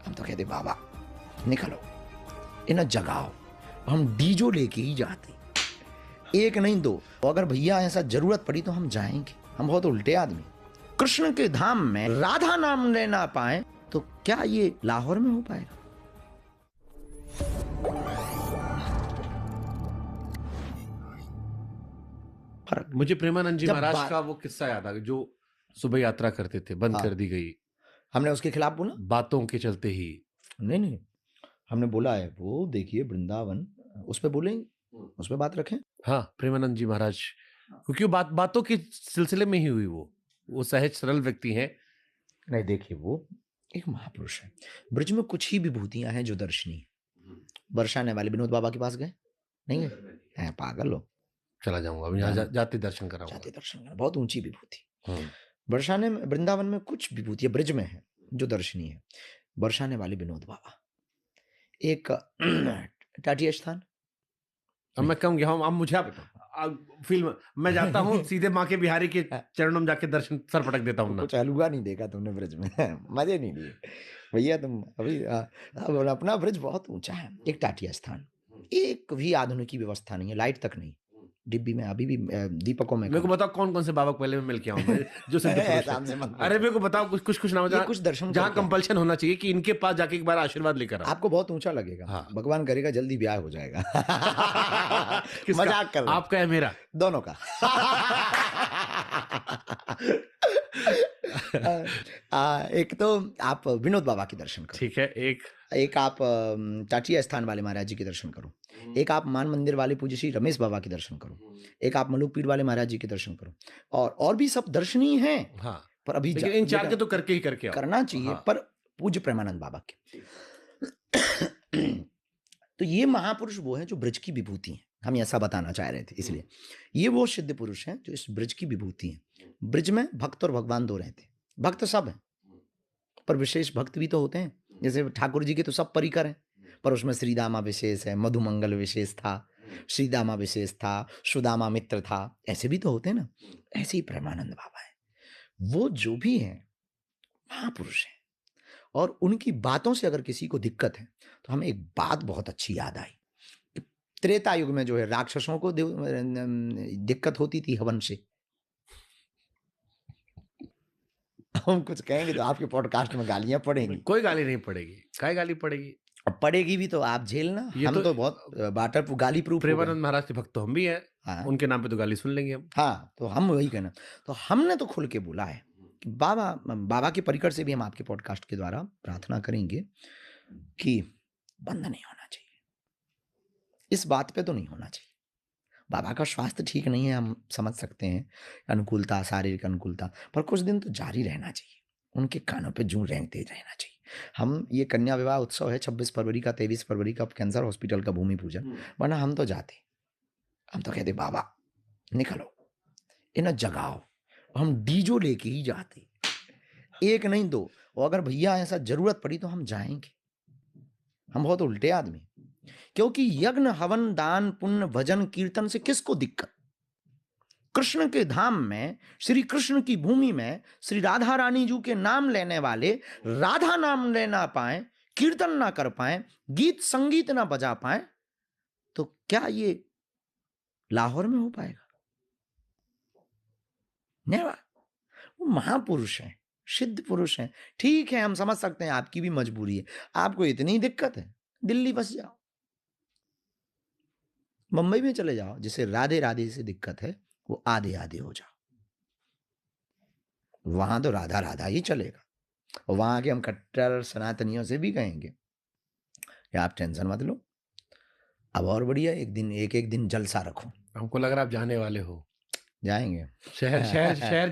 हम तो कहते बाबा निकलो, इन्हें जगाओ, हम डीजो लेके ही जाते, एक नहीं दो, अगर भैया ऐसा जरूरत पड़ी तो हम जाएंगे। हम बहुत उल्टे आदमी। कृष्ण के धाम में राधा नाम ले ना पाए तो क्या ये लाहौर में हो पाएगा? फर्क। मुझे प्रेमानंद जी जब महाराज का वो किस्सा याद आ गया, जो सुबह यात्रा करते थे, बंद हाँ। कर दी गई, हमने उसके खिलाफ बोला? बातों के चलते ही। नहीं, हमने बोला है वो देखिए वृंदावन, उस पर बोलेंगे, उस पर बात रखें। हाँ, प्रेमानंद जी महाराज, क्योंकि वो बातों के सिलसिले में ही हुई। वो सहज सरल व्यक्ति हैं। नहीं देखिए, वो एक महापुरुष है। ब्रज में कुछ ही विभूतियां हैं जो दर्शनीय। बरसाने वाले विनोद बाबा के पास गए? नहीं गए? हैं पागल हो। चला जाऊंगा, अब यहाँ जाते दर्शन कराऊंगा। जाते दर्शन करना, बहुत ऊंची विभूति। बरसाने में, वृंदावन में कुछ विभूतियां ब्रज में है जो दर्शनीय है। बरसाने वाले विनोद बाबा, एक टाटी स्थान। अब मैं कहूंगा हम मुझे फिल्म मैं जाता हूँ सीधे माँ के बिहारी के चरणों में जाके दर्शन सर पटक देता हूँ ना। कुछ हलवा नहीं देखा तुमने ब्रज में, मजे नहीं लिए भैया तुम अभी। अपना ब्रज बहुत ऊंचा है। एक टाटिया स्थान, एक भी आधुनिक की व्यवस्था नहीं है, लाइट तक नहीं, डिब्बी में अभी भी दीपकों में। मेरे को बताओ कौन कौन से बाबा को पहले में मिल के आऊं मैं, जो सिद्ध पुरुष है। अरे मेरे को बताओ कुछ नाम, कुछ दर्शन जहाँ कंपल्शन होना चाहिए कि इनके पास जाके एक बार आशीर्वाद लेकर आओ। आपको बहुत ऊंचा लगेगा। हाँ। भगवान करेगा जल्दी ब्याह हो जाएगा। मजाक कर रहा हूं। आपका है मेरा? दोनों का। एक तो आप विनोद बाबा के दर्शन करो, ठीक है। एक आप टाटिया स्थान वाले महाराज जी के दर्शन करो। एक आप मान मंदिर वाले पूज्य श्री रमेश बाबा के दर्शन करो। एक आप मलुक पीर वाले महाराज जी के दर्शन करो। और भी सब दर्शनीय हैं। हाँ। पर अभी इन चार के तो करके करना चाहिए। हाँ। पर पूज्य प्रेमानंद बाबा के तो ये महापुरुष वो है जो ब्रज की विभूति है। हम ऐसा बताना चाह रहे थे, इसलिए ये वो सिद्ध पुरुष हैं जो इस ब्रज की विभूति है। ब्रज में भक्त और भगवान दो रहते हैं। भक्त सब हैं, पर विशेष भक्त भी तो होते हैं। जैसे ठाकुर जी के तो सब परिकर हैं, पर उसमें श्रीदामा विशेष है, मधुमंगल विशेष था, श्रीदामा विशेष था, सुदामा मित्र था, ऐसे भी तो होते हैं ना। ऐसे ही प्रेमानंद बाबा है। वो जो भी है महापुरुष है, और उनकी बातों से अगर किसी को दिक्कत है तो हमें एक बात बहुत अच्छी याद आई। त्रेता युग में जो है राक्षसों को दिक्कत होती थी हवन से। हम कुछ कहेंगे तो आपके पॉडकास्ट में गालियां पड़ेंगी। कोई गाली नहीं पड़ेगी। काय गाली पड़ेगी? अब पड़ेगी भी तो आप झेलना। हम तो बहुत वाटर गाली प्रूफ। प्रेमानंद महाराज के भक्त तो हम भी हैं। हाँ। उनके नाम पे तो गाली सुन लेंगे हम। हाँ, तो हम वही कहना। तो हमने तो खुल के बोला है कि बाबा के परिकर से भी हम आपके पॉडकास्ट के द्वारा प्रार्थना करेंगे कि बंद नहीं होना चाहिए। इस बात पे तो नहीं होना चाहिए। बाबा का स्वास्थ्य ठीक नहीं है, हम समझ सकते हैं, अनुकूलता, शारीरिक अनुकूलता, पर कुछ दिन तो जारी रहना चाहिए। उनके कानों पे जूं रेंगते रहना चाहिए। हम ये कन्या विवाह उत्सव है 26 फरवरी का, 23 फरवरी का कैंसर हॉस्पिटल का भूमि पूजन, वरना हम तो जाते, हम तो कहते बाबा निकलो, इन्हें जगाओ, हम डीजो लेके ही जाते, एक नहीं दो, और अगर भैया ऐसा जरूरत पड़ी तो हम जाएंगे। हम बहुत उल्टे आदमी। क्योंकि यज्ञ हवन दान पुण्य भजन कीर्तन से किसको दिक्कत? कृष्ण के धाम में, श्री कृष्ण की भूमि में, श्री राधा रानी जी के नाम लेने वाले राधा नाम ले ना पाए, कीर्तन ना कर पाए, गीत संगीत ना बजा पाए, तो क्या ये लाहौर में हो पाएगा? नहीं। वो महापुरुष है, सिद्ध पुरुष है। ठीक है, हम समझ सकते हैं आपकी भी मजबूरी है। आपको इतनी दिक्कत है, दिल्ली बस जाओ, मुंबई में चले जाओ। जिसे राधे राधे से दिक्कत है वो आधे आधे हो जाओ, वहां तो राधा राधा ही चलेगा। और वहां के हम कट्टर सनातनियों से भी कहेंगे कि आप टेंशन मत लो, अब और बढ़िया एक एक दिन जलसा रखो। हमको लग रहा है आप जाने वाले हो। जाएंगे शहर